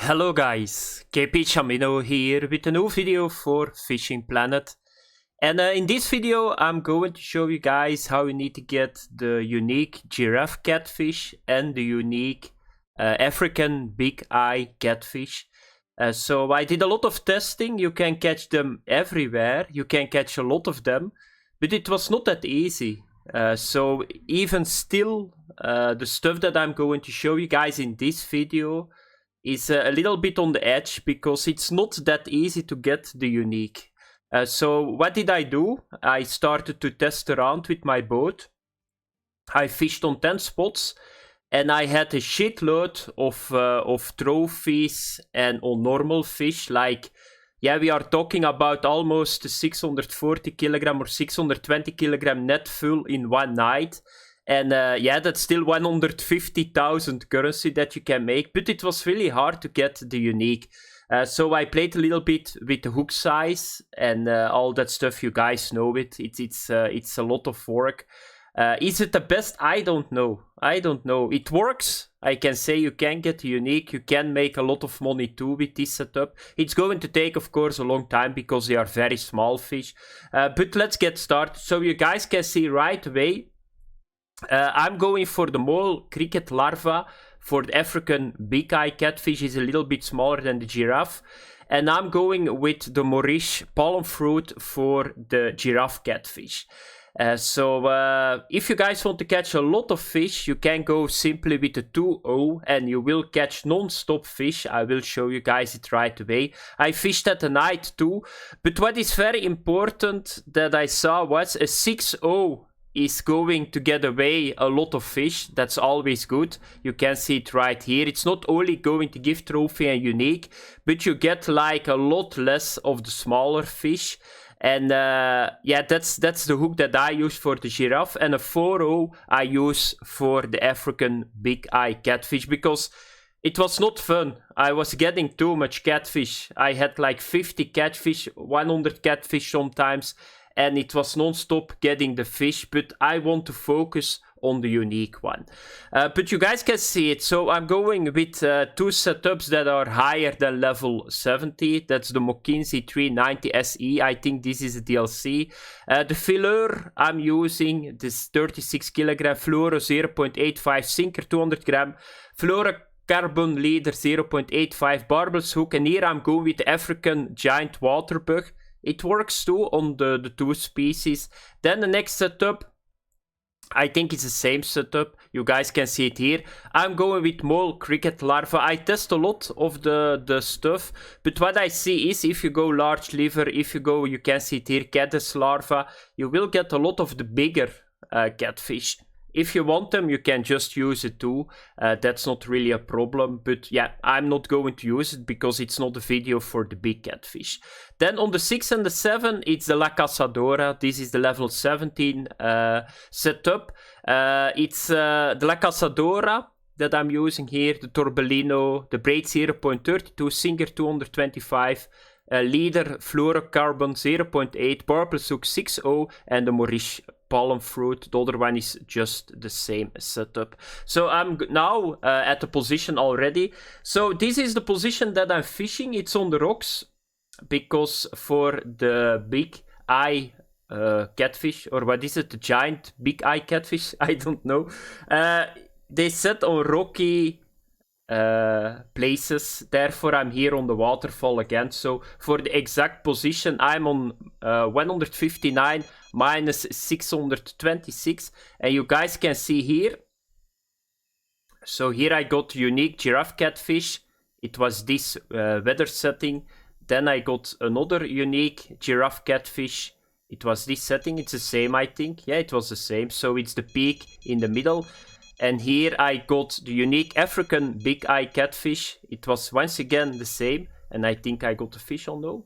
Hello guys, KP Chamino here with a new video for Fishing Planet. And in this video I'm going to show you guys how you need to get the unique giraffe catfish and the unique African big eye catfish. So I did a lot of testing. You can catch them everywhere, you can catch a lot of them, but it was not that easy. So even still, the stuff that I'm going to show you guys in this video is a little bit on the edge because it's not that easy to get the unique. So what did I do? I started to test around with my boat. I fished on 10 spots and I had a shitload of trophies and on normal fish. Like, yeah, we are talking about almost 640 kilogram or 620 kilogram net full in one night. And yeah, that's still 150,000 currency that you can make, but it was really hard to get the unique. So I played a little bit with the hook size and all that stuff. You guys know it. It's a lot of work. Is it the best? I don't know. It works. I can say you can get the unique. You can make a lot of money too with this setup. It's going to take, of course, a long time because they are very small fish. But let's get started. So you guys can see right away. I'm going for the mole cricket larva for the African big eye catfish. Is a little bit smaller than the giraffe. And I'm going with the Maurice palm fruit for the giraffe catfish. So if you guys want to catch a lot of fish, you can go simply with the 2-0 and you will catch non-stop fish. I will show you guys it right away. I fished at the night too. But what is very important that I saw was a 6-0 is going to get away a lot of fish. That's always good. You can see it right here. It's not only going to give trophy and unique, but you get like a lot less of the smaller fish. And yeah, that's the hook that I use for the giraffe, and a 4-0 I use for the African big eye catfish because it was not fun. I was getting too much catfish. I had like 50 catfish, 100 catfish sometimes, and it was non-stop getting the fish, but I want to focus on the unique one. But you guys can see it. So I'm going with two setups that are higher than level 70. That's the McKinsey 390 SE. I think this is a DLC. The filler I'm using, this 36 kilogram fluoro 0.85 sinker 200 gram fluorocarbon leader 0.85 barbel's hook, and here I'm going with the African giant water bug. It works too on the two species. Then the next setup, I think it's the same setup. You guys can see it here. I'm going with mole cricket larva. I test a lot of the stuff, but what I see is if you go large liver, if you go, you can see it here, caddis larva, you will get a lot of the bigger catfish. If you want them, you can just use it too. That's not really a problem. But yeah, I'm not going to use it because it's not a video for the big catfish. Then on the 6 and the 7, it's the Casadora. This is the level 17 setup. It's the Casadora that I'm using here. The Torbellino, the braid 0.32, Singer 225. Leader fluorocarbon 0.8, purple hook 6.0, and the Maurice palm fruit. The other one is just the same setup. So I'm now at the position already. So this is the position that I'm fishing. It's on the rocks because for the big eye catfish, or what is it, the giant big eye catfish, I don't know, they set on rocky places. Therefore I'm here on the waterfall again. So for the exact position I'm on 159 minus 626, and you guys can see here. So here I got unique giraffe catfish. It was this weather setting. Then I got another unique giraffe catfish. It was this setting. It's the same, I think. Yeah, it was the same. So it's the peak in the middle. And here I got the unique African big eye catfish. It was once again the same. And I think I got the fish on no.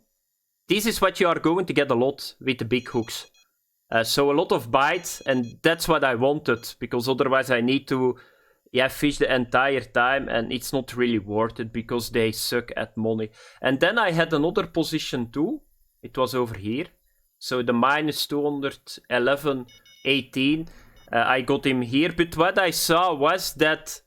This is what you are going to get a lot with the big hooks. So a lot of bites, and that's what I wanted. Because otherwise I need to fish the entire time. And it's not really worth it because they suck at money. And then I had another position too. It was over here. So the minus 211, 18. I got him here. But what I saw was that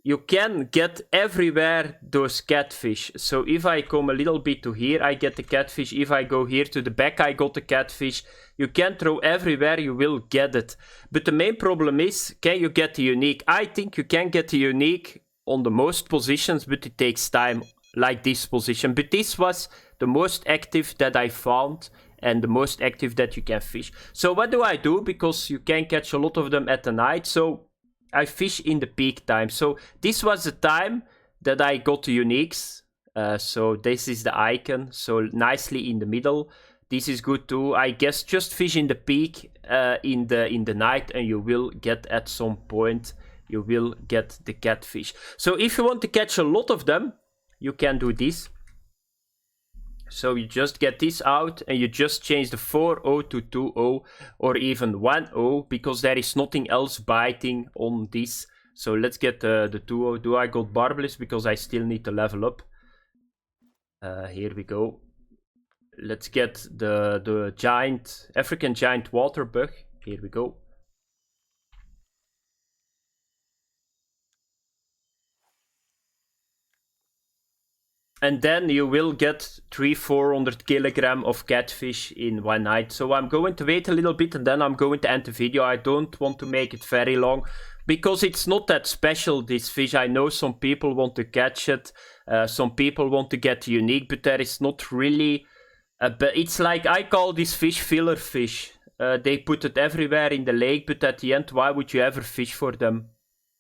you can get everywhere those catfish. So if I come a little bit to here, I get the catfish. If I go here to the back, I got the catfish. You can throw everywhere, you will get it. But the main problem is, can you get the unique? I think you can get the unique on the most positions, but it takes time, like this position. But this was the most active that I found, and the most active that you can fish. So what do I do? Because you can catch a lot of them at the night. So I fish in the peak time. So this was the time that I got the uniques. So this is the icon. So nicely in the middle. This is good too. I guess just fish in the peak in the night, and you will get at some point, you will get the catfish. So if you want to catch a lot of them, you can do this. So you just get this out, and you just change the 4-0 to 2-0, or even 1-0, because there is nothing else biting on this. So let's get the 2-0. Do I got barbless? Because I still need to level up. Here we go. Let's get the giant, African giant water bug. Here we go. And then you will get 300-400 kilogram of catfish in one night. So I'm going to wait a little bit, and then I'm going to end the video. I don't want to make it very long, because it's not that special, this fish. I know some people want to catch it. Some people want to get unique, but there is not really... but it's like, I call this fish filler fish. They put it everywhere in the lake, but at the end, why would you ever fish for them?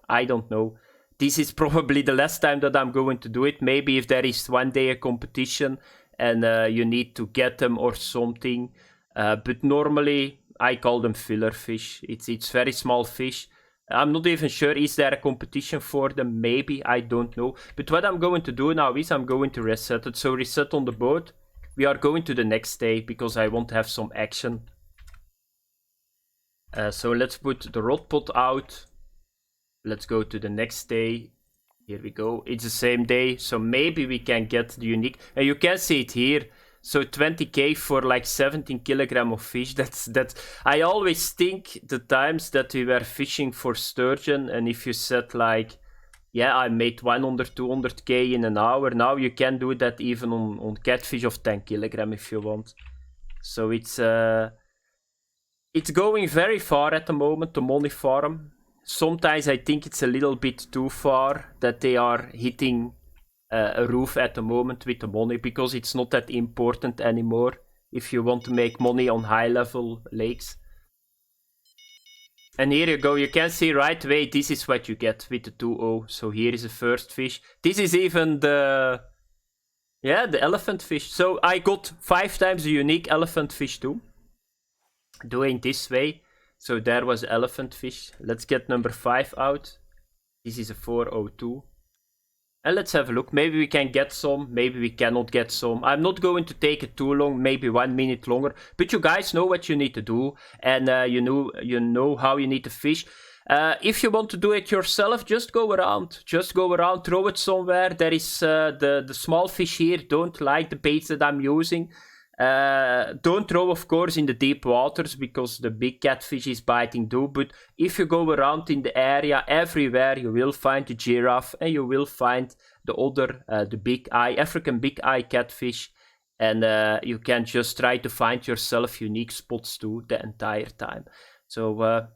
I don't know. This is probably the last time that I'm going to do it. Maybe if there is one day a competition and you need to get them or something. But normally I call them filler fish. It's very small fish. I'm not even sure, is there a competition for them? Maybe, I don't know. But what I'm going to do now is I'm going to reset it. So reset on the boat. We are going to the next day because I want to have some action. So let's put the rod pot out. Let's go to the next day. Here we go. It's the same day, so maybe we can get the unique. And you can see it here. So 20k for like 17 kilogram of fish. That's I always think the times that we were fishing for sturgeon, and if you said like, yeah, I made 100, 200k in an hour. Now you can do that even on catfish of 10 kilogram if you want. So it's going very far at the moment, the money farm. Sometimes I think it's a little bit too far that they are hitting a roof at the moment with the money, because it's not that important anymore if you want to make money on high level lakes. And here you go, you can see right away, this is what you get with the 2-0. So here is the first fish. This is even the elephant fish. So I got 5 times the unique elephant fish too. Doing this way. So there was elephant fish. Let's get number 5 out. This is a 402. And let's have a look. Maybe we can get some. Maybe we cannot get some. I'm not going to take it too long. Maybe 1 minute longer. But you guys know what you need to do. And you know how you need to fish. If you want to do it yourself, just go around. Just go around. Throw it somewhere. There is the small fish here. Don't like the baits that I'm using. Don't throw, of course, in the deep waters, because the big catfish is biting too. But if you go around in the area, everywhere you will find the giraffe, and you will find the other, the big eye, African big eye catfish. And you can just try to find yourself unique spots too the entire time. So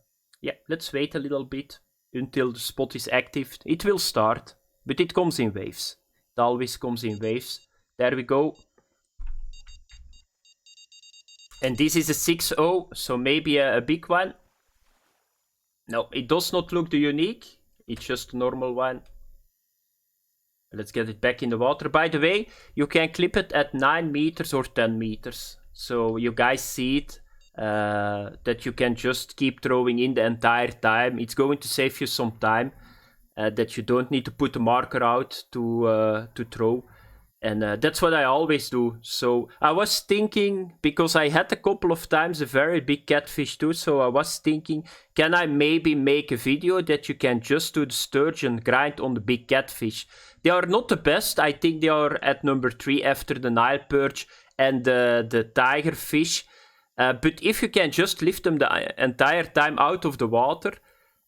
yeah, let's wait a little bit until the spot is active. It will start, but it comes in waves. It always comes in waves. There we go. And this is a 6-0, so maybe a big one. No, it does not look the unique. It's just a normal one. Let's get it back in the water. By the way, you can clip it at 9 meters or 10 meters. So you guys see it, that you can just keep throwing in the entire time. It's going to save you some time, that you don't need to put the marker out to throw. And that's what I always do. So I was thinking, because I had a couple of times a very big catfish too, so I was thinking, can I maybe make a video that you can just do the sturgeon grind on the big catfish? They are not the best. I think they are at number 3 after the Nile perch and the tiger fish. But if you can just lift them the entire time out of the water,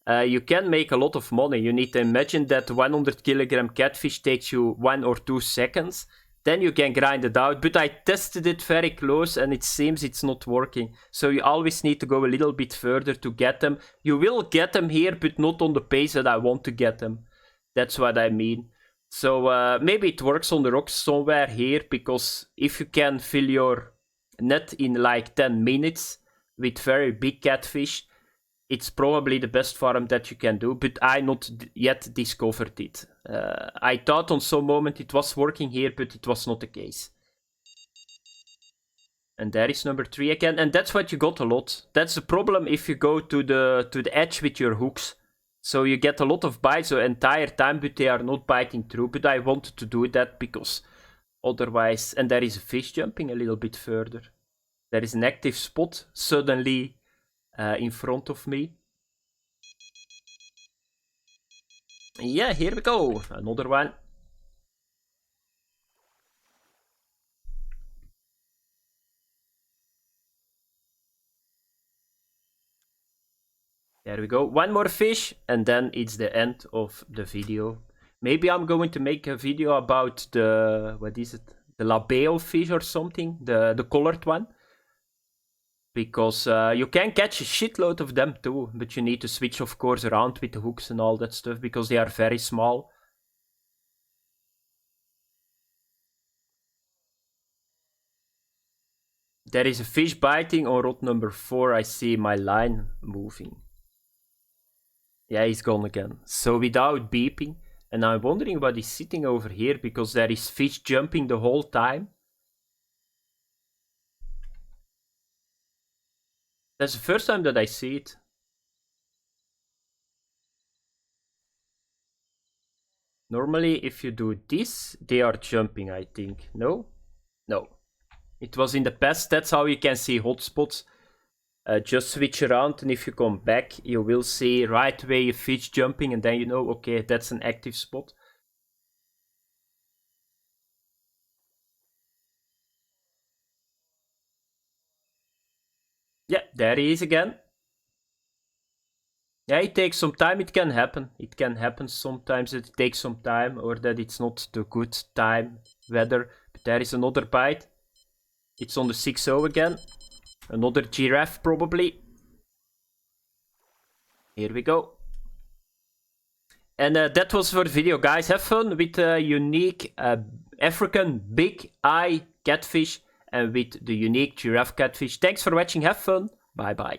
you can make a lot of money. You need to imagine that 100 kilogram catfish takes you 1 or 2 seconds. Then you can grind it out. But I tested it very close and it seems it's not working. So you always need to go a little bit further to get them. You will get them here, but not on the pace that I want to get them. That's what I mean. So maybe it works on the rocks somewhere here, because if you can fill your net in like 10 minutes with very big catfish, it's probably the best farm that you can do, but I not yet discovered it. I thought on some moment it was working here, but it was not the case. And there is number 3 again, and that's what you got a lot. That's the problem if you go to the edge with your hooks. So you get a lot of bites the entire time, but they are not biting through. But I wanted to do that because otherwise... And there is a fish jumping a little bit further. There is an active spot suddenly in front of me. Yeah, here we go. Another one. There we go. One more fish, and then it's the end of the video. Maybe I'm going to make a video about the... What is it? The labeo fish or something. The colored one. Because you can catch a shitload of them too. But you need to switch, of course, around with the hooks and all that stuff. Because they are very small. There is a fish biting on rod number 4. I see my line moving. Yeah, he's gone again. So without beeping. And I'm wondering what is sitting over here, because there is fish jumping the whole time. That's the first time that I see it. Normally, if you do this, they are jumping, I think. No? No. It was in the past. That's how you can see hotspots. Just switch around, and if you come back, you will see right away a fish jumping, and then you know, okay, that's an active spot. Yeah, there he is again. Yeah, it takes some time. It can happen. It can happen sometimes that it takes some time, or that it's not the good time, weather. But there is another bite. It's on the 6-0 again. Another giraffe, probably. Here we go. And that was for the video, guys. Have fun with the unique African big eye catfish and with the unique giraffe catfish. Thanks for watching. Have fun. Bye bye.